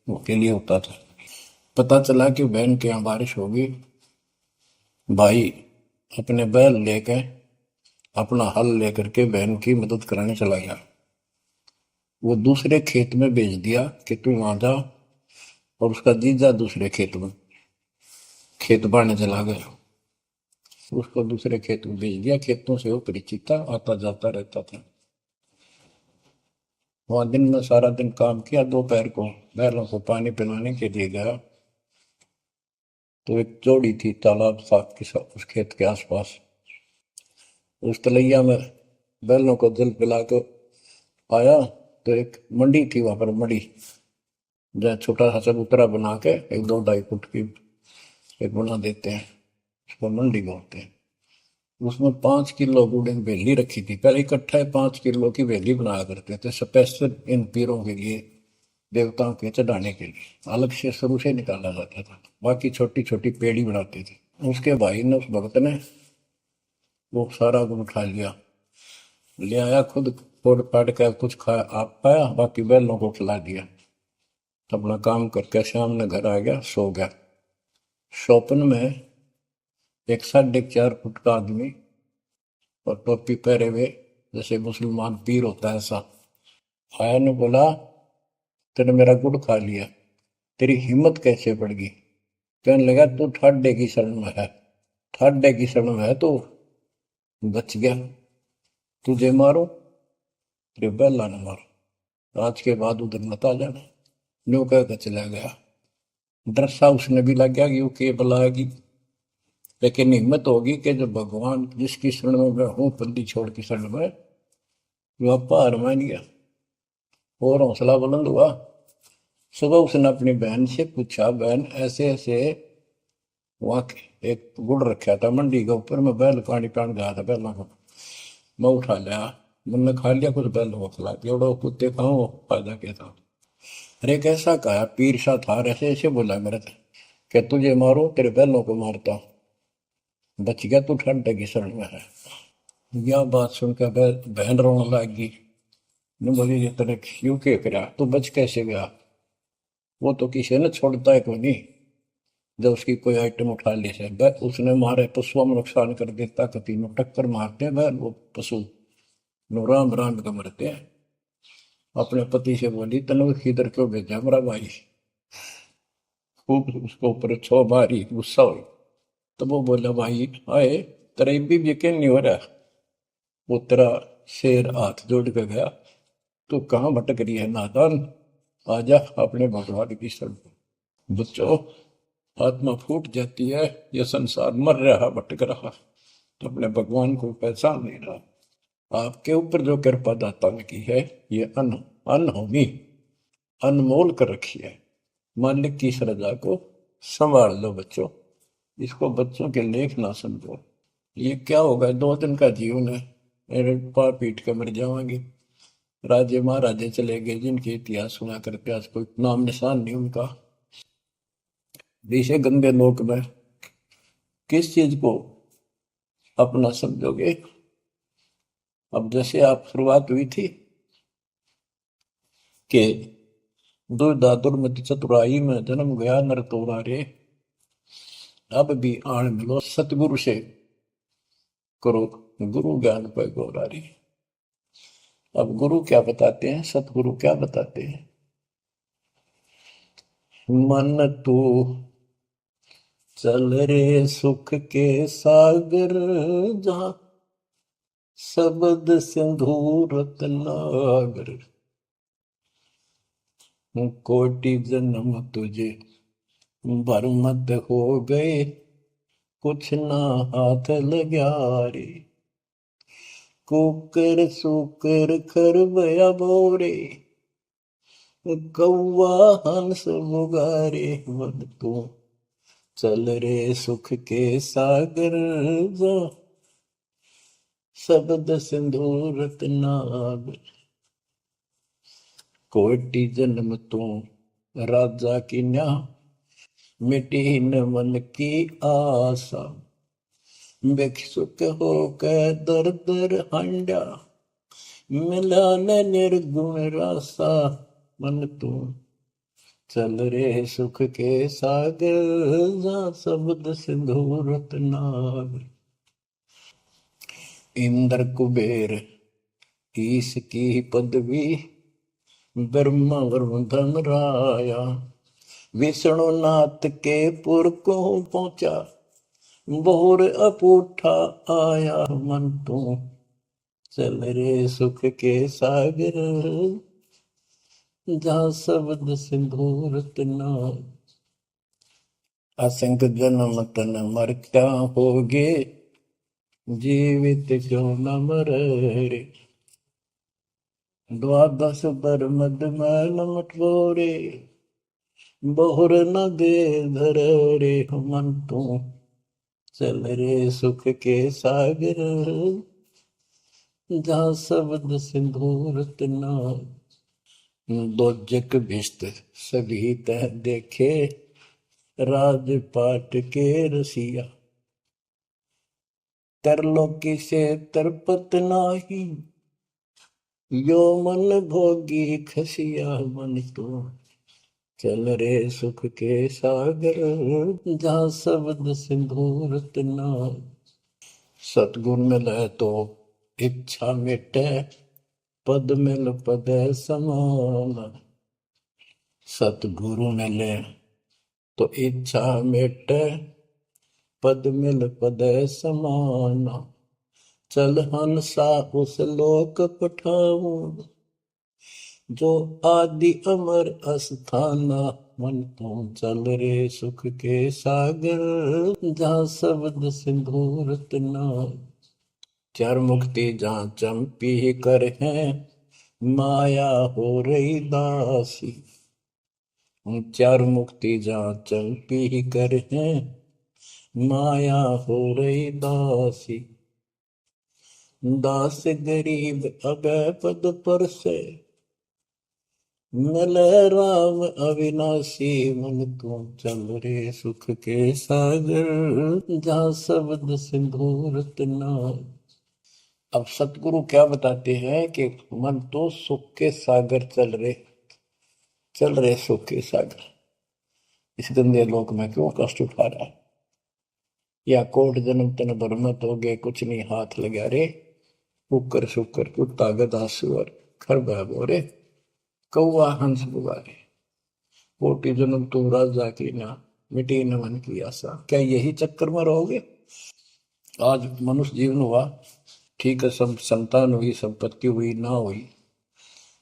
के लिए होता था। पता चला कि बहन के यहाँ बारिश होगी, भाई अपने बैल लेकर, अपना हल लेकर के बहन की मदद कराने चला गया। वो दूसरे खेत में भेज दिया कि तू वहां जा, और उसका जीजा दूसरे खेत में खेत बांटने चला गया। उसको दूसरे खेत में भेज दिया, खेतों से वो परिचित था, आता जाता रहता था। वहां दिन में सारा दिन काम किया, दोपहर को बैलों को पानी पिलाने के लिए गया, तो एक जोड़ी थी तालाब साथ के साथ उस खेत के आसपास। उस तलैया में बैलों को जल पिला के आया, तो एक मंडी थी वहां पर, मंडी जहाँ छोटा सा चबूतरा बना के 1-2 ढाई फुट की एक बना देते हैं, उसको मंडी बोलते हैं। उसमें 5 किलो गुड़ की वेली रखी थी, पहले इकट्ठा 5 किलो की वेली बनाया करते थे स्पेशल इन पीरों के लिए, देवताओं के चढ़ाने के लिए अलग से शुरू से निकाला जाता था। बाकी छोटी छोटी पेड़ी बनाते थे। उसके भाई ने, उस भक्त ने, वो सारा गुड़ उठा लिया, ले आया, खुद फोड़ फाड़ कर कुछ खाया, आप पाया, बाकी बैलों को खिला दिया। अपना काम करके शाम में घर आ गया, सो गया। स्वप्न में एक 4.5 फुट का आदमी और टोपी पहरे हुए, जैसे मुसलमान पीर होता है ऐसा, आया ने बोला, तेने मेरा गुड़ खा लिया, तेरी हिम्मत कैसे बढ़ गई? कहने लगा, तू ठाडे की शरण में है, ठाडे की शरण में है तो बच गया, तुझे मारो तेरे बेला न मारो, आज के बाद उधर मत आ जाना। न्यू कहकर चला गया। डर सा उसने भी लग गया कि वो के बुलाएगी, लेकिन हिम्मत होगी कि जो भगवान जिसकी शरण में मैं हूं, बंदी छोड़ की शरण में, वो हार मान गया और हौसला बुलंद हुआ। सुबह उसने अपनी बहन से पूछा, बहन ऐसे ऐसे, वहां एक गुड़ रखा था मंडी के ऊपर, मैं बैल पानी पान गया था, बैलों को मैं उठा लिया, मैंने खा लिया, कुछ बैलों को खिला दिया, और कुत्ते खाओ फायदा क्या था? अरे कैसा कहा, पीर सा था, ऐसे ऐसे बोला मेरे से कि तुझे मारो तेरे बैलों को मारता हूं, बच गया तू ठंडे की शरण में है। यह बात सुनकर बहन रोने लगी। ने बोली, ये तेरे क्यों के करा, तू बच कैसे गया? वो तो किसी ने छोड़ता है कोई नहीं, जब उसकी कोई आइटम उठा ले से उसने मारे पशुओं में नुकसान कर देता, कभी में टक्कर मारते हैं वो पशु, नो राम राम का मरते हैं। अपने पति से बोली, तनु किधर क्यों भेजा मेरा भाई? खूब उसको ऊपर छो मारी, गुस्सा हुई। तो वो बोला, भाई आए, तेरा भी यकीन नहीं हो रहा? वो तेरा शेर हाथ जोड़ के गया, तू कहाँ भटक रही है नादान, आजा अपने भगवान की शरण। बच्चों, आत्मा फूट जाती है, यह संसार मर रहा, भटक रहा, तो अपने भगवान को पहचान नहीं रहा। आपके ऊपर जो कृपा दाता ने की है, ये अनहोनी अनमोल कर रखी है। मालिक की श्रद्धा को संभाल लो बच्चों, इसको बच्चों के लेख ना समझो। ये क्या होगा, 2 दिन का जीवन है, मेरे पा पीट के मर जाओगे। राजे महाराजे चले गए, जिनके इतिहास सुना करके आज कोई नाम निशान नहीं उनका। इसे गंदे लोक में किस चीज को अपना समझोगे? अब जैसे आप शुरुआत हुई थी कि दुर्दादुर मति चतुराई में जन्म गया नर तोरा रे, अब भी आण मिलो सतगुरु से, करो गुरु ज्ञान पे गौरारी। अब गुरु क्या बताते हैं, सतगुरु क्या बताते हैं? मन तू चल रे सुख के सागर, जहां शब्द सिंधूर रत्नागर, कोटि जन्म तुझे भरमत हो गए, कुछ ना हाथ लग्या रे। कुकर सुकर खरबया बोरे, कौआ हंस मुगारे। मन तू चल रे सुख के सागर, जा शब्द सिंधु रत्नागर। कोटि जन्म तू राजा की न्या, मिटी न मन की आशा। भिक्षुक होकर दर दर हांडा, मिला न निर्गुण रासा। मन तू चल रे सुख के सागर, जा शब्द सिंधु रत्नागर। इंद्र कुबेर ईश की पदवी, ब्रह्मा वरुण धनराया। विष्णु नाथ के पुर को पहुंचा, बोर अपूठा आया। मन तू चल रे सुख के सागर, जा शब्द सिंधु रत्नागर। असंख्य जन्म तन मर क्या होगे, जीवित क्यों न मरे रे। द्वादश बर मद मैल मटोरे, बहुर न दे धर रे। मन तू चल रे सुख के सागर, जा शब्द सिंधु रत्नागर। दोजक भिस्त सभी तह देखे, राजपाट के रसिया। तरलोकी से तरपत नाही, यो मन भोगी खसिया। मन तो चल रे सुख के सागर, जा शब्द सिंधु रत्नागर। सतगुण मिले तो इच्छा मिटे, पद मिल पद समान। सतगुरु मिले तो इच्छा मिटे, पद मिल पद समान। चल हंसा उस लोक पठाऊं, जो आदि अमर अस्थाना। मन तू चल रे सुख के सागर, जा शब्द सिंधु रत्नागर। चार मुक्ति जहाँ चंपी कर है, माया हो रही दासी। चार मुक्ति जहाँ चंपी कर है, माया हो रही दासी। दास गरीब अभय पद पर से, मिले राम अविनाशी। मन तू चल रे सुख के सागर, जा शब्द सिंधु रत्नागर। अब सतगुरु क्या बताते हैं कि मन तो सुख के सागर चल रहे सुख के सागर। इस गंदे लोक में क्यों कष्ट उठा रहा है, या कोट जन्म तन भरमत हो गए, कुछ नहीं हाथ लगा रे। कुकर शुकर कुत्ता गधा सुअर खरबा बोरे, कौआ हंस बुगारे। कोटि जन्म तू राजा की ना, मिटी न मन की आशा। क्या यही चक्कर में रहोगे? आज मनुष्य जीवन हुआ, ठीक है, सब संतान हुई, संपत्ति हुई ना हुई,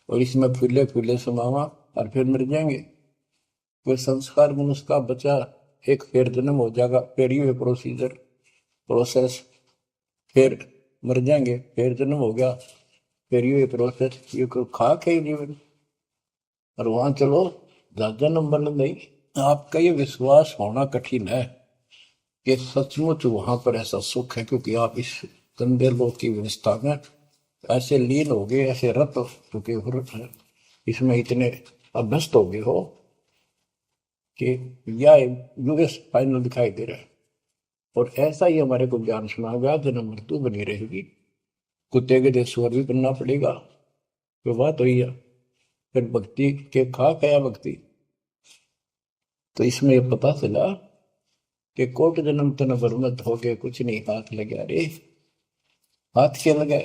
और इसमें फूले फूले समावा और फिर मर जाएंगे। कोई संस्कार मनुष्य का बचा, एक फिर जन्म हो जाएगा, फिर ये प्रोसेस, फिर मर जाएंगे, फिर जन्म हो गया, फिर ये प्रोसेस। ये कोई खाक है जीवन? और वहां चलो ज्यादा नंबर नहीं। आपका ये विश्वास होना कठिन है कि सचमुच वहां पर ऐसा सुख है, क्योंकि आप इस गंदे लोक की व्यवस्था में ऐसे लीन हो गए, ऐसे रत हो चुके हो, इसमें इतने अभ्यस्त हो गए हो कि यह यूएस फाइनल दिखाई दे रहा है। और ऐसा ही हमारे को ज्ञान सुना गया, जन्म मृत्यु बनी रहेगी, कुत्ते के देश स्वर भी बनना पड़ेगा। तो बात हुई है, फिर भक्ति के खा गया भक्ति। तो इसमें यह पता चला कि कोट जन्म तन बरमत हो गए, कुछ नहीं हाथ लगे रे। हाथ क्या लगे?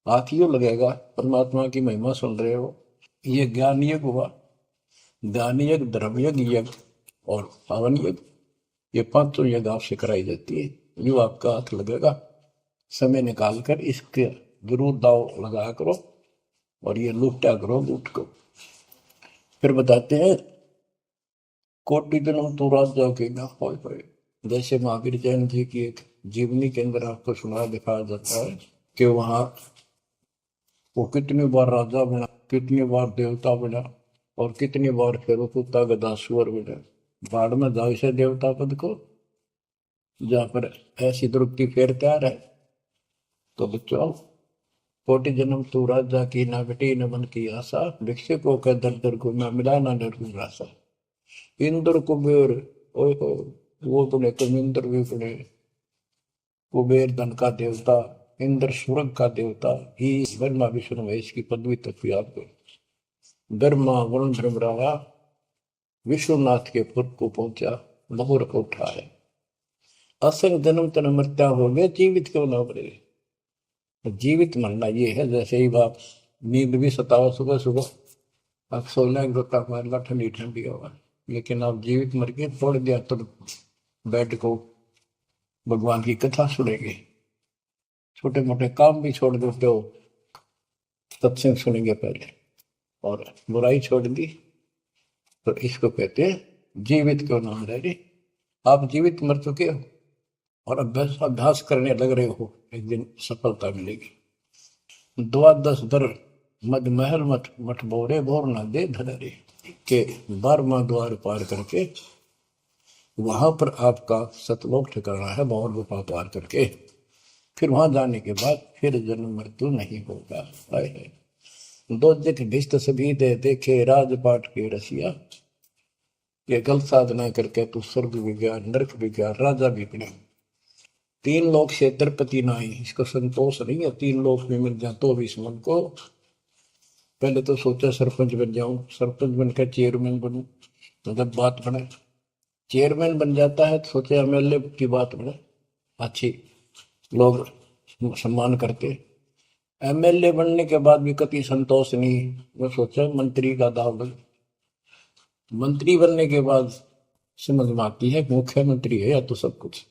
हाथ यूं लगेगा, परमात्मा की महिमा सुन रहे हो, ये ज्ञान यज्ञ हुआ, दान यज्ञ, धर्म यज्ञ और हवन यज्ञ, ये पांचों यज्ञ आपसे कराई जाती है। यूं आपका हाथ लगेगा, समय निकाल कर इसके जरूर दाव लगा करो और ये लूटा करो लूट को। फिर बताते हैं कोटि जन्म तो राजा के ना होए। जैसे महावीर जैन जी की एक जीवनी के अंदर आपको सुना दिखाया जाता है कि वहां वो कितनी बार राजा बना, कितनी बार देवता बना और कितनी बार फिर वो कुत्ता गधा सुअर बना। बाढ़ में जाओ इसे देवता पद को, जहां पर ऐसी द्रुपति फिर तैयार है। तो बच्चों, कोटि जन्म तू राजा की ना बेटी न मन की आशा, भिक्षुक को कह दर दर को ना मिला ना डर रासा। इंद्र कुबेर, ओए हो, वो बने कमिंद्र भी बने। कुबेर धन का देवता, इंद्र स्वर्ग का देवता ही ब्रह्मा विष्णु महेश की पदवी तक भी आपको। ब्रह्मा वरुण ब्रह्मरावा विश्वनाथ के पुर को पहुंचा, बहुर को उठाया। असल जन्म तन मृत्या हो गया, जीवित क्यों ना बने। जीवित मरना ये है, जैसे ही बाप नींद भी सतावा सुबह सुबह, आप सो लेंगे रोटा मारना ठंडी ठंडी होगा, लेकिन आप जीवित मर के छोड़ दिया तो बेड को भगवान की कथा सुनेंगे, छोटे मोटे काम भी छोड़ देते हो, सत्संग सुनेंगे पहले, और बुराई छोड़ दी तो इसको कहते हैं जीवित क्यों ना रहे। आप जीवित मर चुके हो और अभ्यास अभ्यास करने लग रहे हो, एक दिन सफलता मिलेगी। द्वादश दर मद महल मठ मठ बोरे बोर न दे धरे के 12वां द्वार पार करके वहां पर आपका सतलोक ठिकाना है, बहुत गुफा पार करके फिर वहां जाने के बाद फिर जन्म मृत्यु नहीं होगा। है दो दिख भिष्ट सभी दे देखे राजपाट के रसिया, ये गलत साधना करके तू स्वर्ग भी गया, नरक भी गया, राजा भी बना। 3 लोक से द्रपति नाई, इसको संतोष नहीं है, 3 लोक में मिल जाए तो भी इस मन को। पहले तो सोचा सरपंच बन जाऊं, सरपंच बनकर चेयरमैन बनूं, तो जब बात बने चेयरमैन बन जाता है तो सोचे एमएलए की बात बने, अच्छी लोग सम्मान करते। एमएलए बनने के बाद भी कभी संतोष नहीं, मैं सोचा मंत्री का दाव लग। मंत्री बनने के बाद समझ में आती है मुख्यमंत्री है या तो सब कुछ,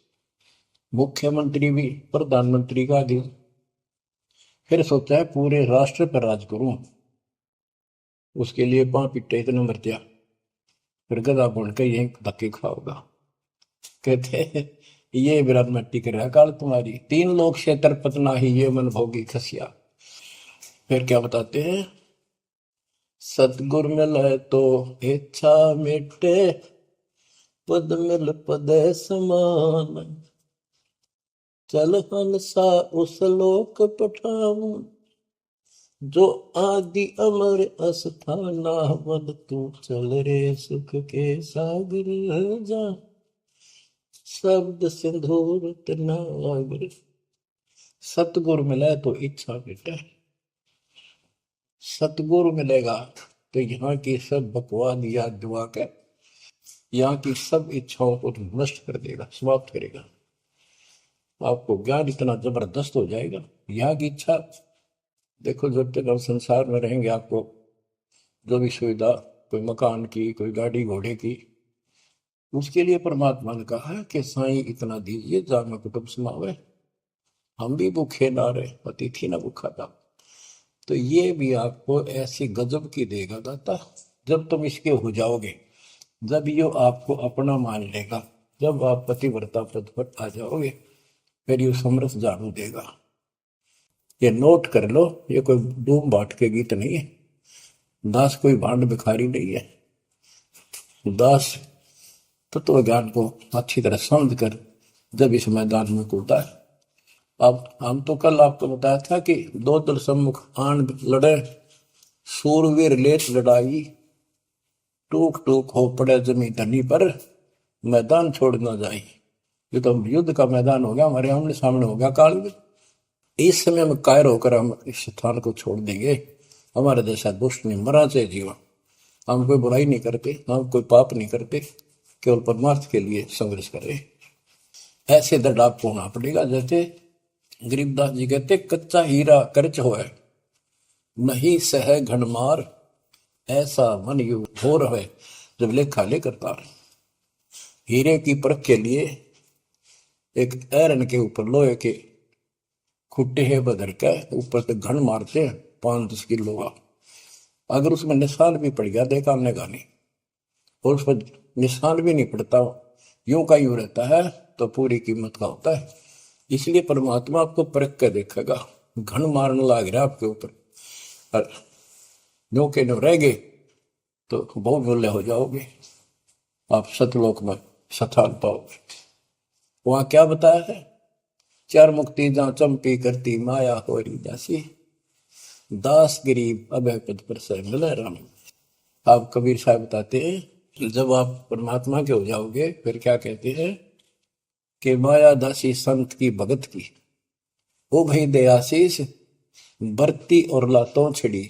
मुख्यमंत्री भी प्रधानमंत्री का अधीन। फिर सोचा है पूरे राष्ट्र पर राज करूं, उसके लिए पांव पिट्टे इतने मर दिया, फिर गधा बन के यही धक्के खाओगा। कहते हैं ये विराट मट्टी कर रहा काल तुम्हारी, 3 लोग से तरपत ना ही ये मन भोगी खसिया। फिर क्या बताते हैं, सतगुर मिले तो इच्छा मिटे, पद मिल पद समान, चल हंसा उस लोक पठाऊं, जो आदि अमर अस्थाना, मन तू चल रे सुख के सागर जा, शब्द सिंदूर तनागर। सतगुरु मिले तो इच्छा मिटे, सतगुरु मिलेगा तो यहाँ की सब बकवाद याद दुआ के यहाँ की सब इच्छाओं को नष्ट कर देगा, समाप्त करेगा। आपको ज्ञान इतना जबरदस्त हो जाएगा। यहाँ की इच्छा देखो, जब तक हम संसार में रहेंगे आपको जो भी सुविधा, कोई मकान की, कोई गाड़ी घोड़े की, उसके लिए परमात्मा ने कहा है कि साईं इतना दीजिए जामे कुटुंब समावे। हम भी भूखे ना रहे, अतिथि ना भूखा था। तो ये भी आपको ऐसी गजब की देगा दाता, जब तुम इसके हो जाओगे, जब ये आपको अपना मान लेगा, जब आप पतिव्रता पद पर आ जाओगे, फिर ये समरस झाड़ू देगा। ये नोट कर लो, ये कोई डूम बाट के गीत नहीं है, दास कोई भांड भिखारी नहीं है। दास तत्व ज्ञान को अच्छी तरह समझ कर जब इस मैदान में कूदा है। अब हम तो कल आपको बताया था कि 2 दल सम्मुख आन लड़े, सूरवीर लेत लड़ाई, टूक टूक हो पड़े जमी धनी पर, मैदान छोड़ ना जाए। ये तो युद्ध का मैदान हो गया, हमारे आमने सामने हो गया काल में। इस समय हम कायर होकर हम इस स्थान को छोड़ देंगे। हमारे जैसा दुष्ट नहीं, मरा चाहे जीवन, हम कोई बुराई नहीं करते, हम कोई पाप नहीं करते, केवल परमार्थ के लिए संघर्ष करें। ऐसे दृढ़ आपको होना पड़ेगा। जैसे गरीबदास जी कहते, कच्चा हीरा कर्च होए, नहीं सह घनमार, ऐसा मन यू हो रहे जब लेखा लेकर तार। हीरे की परख के लिए एक ऐरन के ऊपर लोहे के खुट्टे है बदर के ऊपर से घन मारते हैं 5-10 किलो का। अगर उसमें निशान भी पड़ गया देखा हमने गानी, और उस पर निशान भी नहीं पड़ता, यूं का यूं रहता है, तो पूरी कीमत का होता है। इसलिए परमात्मा आपको परख के देखेगा। घन मारने लग रहा है आपके ऊपर, और नो के नो रह गए तो बहुत मूल्य हो जाओगे, आप सतलोक में स्थान पाओगे। वहां क्या बताया है, चार मुक्ति जहां चंपी करती माया होरी दासी, दास गरीब अभय पद पर से मिले राम। आप कबीर साहब बताते हैं जब आप परमात्मा के हो जाओगे फिर क्या कहते हैं कि माया दासी संत की भगत की, ओ भाई दे आशीष बरती और लातों छिड़ी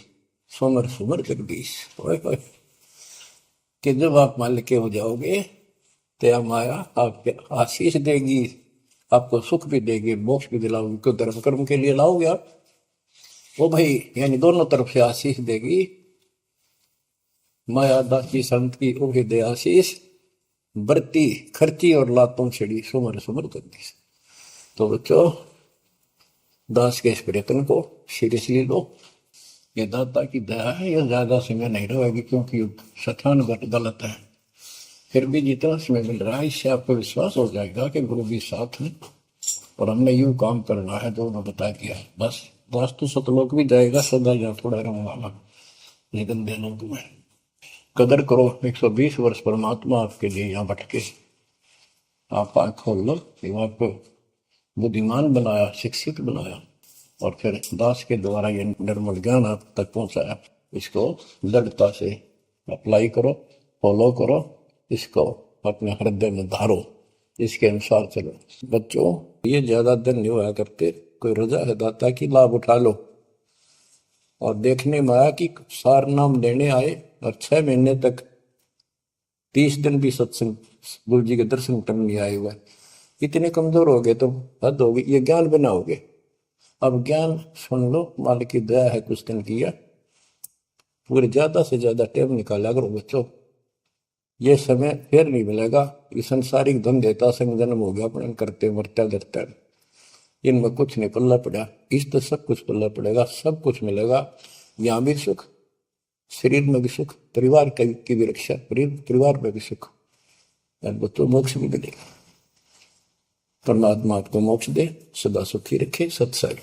सोमर सुमर जगदीश। कि जब आप मान के हो जाओगे तो माया आपके आशीष देगी, आपको सुख भी देगी, मोक्ष भी दिलाओगी। क्यों धर्म कर्म के लिए लाओगे आप, वो भाई यानी दोनों तरफ से आशीष देगी। माया दासी संत की ओ दे आशीष बरती खर्ची और लातों छिड़ी सुमर सुमर जगदीश। तो बच्चों दास के इस प्रयत्न को सीरियसली लो, ये दाता की दया है, ये ज्यादा समय नहीं रहेगी क्योंकि स्थान गलत है। फिर भी जितना समय मिल रहा है इससे आपको विश्वास हो जाएगा कि गुरु भी साथ है और हमने यूं काम करना है जो उन्होंने बता दिया है। बस वास्तु सतलोक भी जाएगा, सदा यहाँ थोड़ा रहूंगा ये गंदे लोग में। कदर करो, 120 वर्ष परमात्मा आपके लिए यहाँ भटके, आप आँख खोल लो, आपको बुद्धिमान बनाया, शिक्षित बनाया, और फिर दास के द्वारा ये निर्मल ज्ञान आप तक पहुंचाया। इसको दृढ़ता से अप्लाई करो, फॉलो करो, इसको अपने हृदय में धारो, इसके अनुसार चलो। बच्चों ये ज्यादा दिन नहीं हुआ करते, कोई रजा है दाता की लाभ उठा लो। और देखने में आया कि सार नाम लेने आए और 6 महीने तक 30 दिन भी सत्संग गुरु जी के दर्शन करने नहीं आए हुए, इतने कमजोर हो गए तो हद होगी। ये ज्ञान बनाओगे, अब ज्ञान सुन लो, मालिक की दया है कुछ दिन किया, पूरे ज्यादा से ज्यादा टाइम निकाला करो बच्चों। ये समय फिर नहीं मिलेगा, ये संसारिक धन देता संग जन्म हो गया अपने करते मरते डरते, इनमें कुछ नहीं पल्ला पड़ा, इस तो सब कुछ पल्ला पड़ेगा, सब कुछ मिलेगा। यहाँ भी सुख, शरीर में भी सुख, परिवार की भी रक्षा, परिवार में भी सुख, बच्चों मोक्ष भी मिलेगा। परमात्मा आपको मोक्ष दे, सदा सुखी रखे। सत्संग।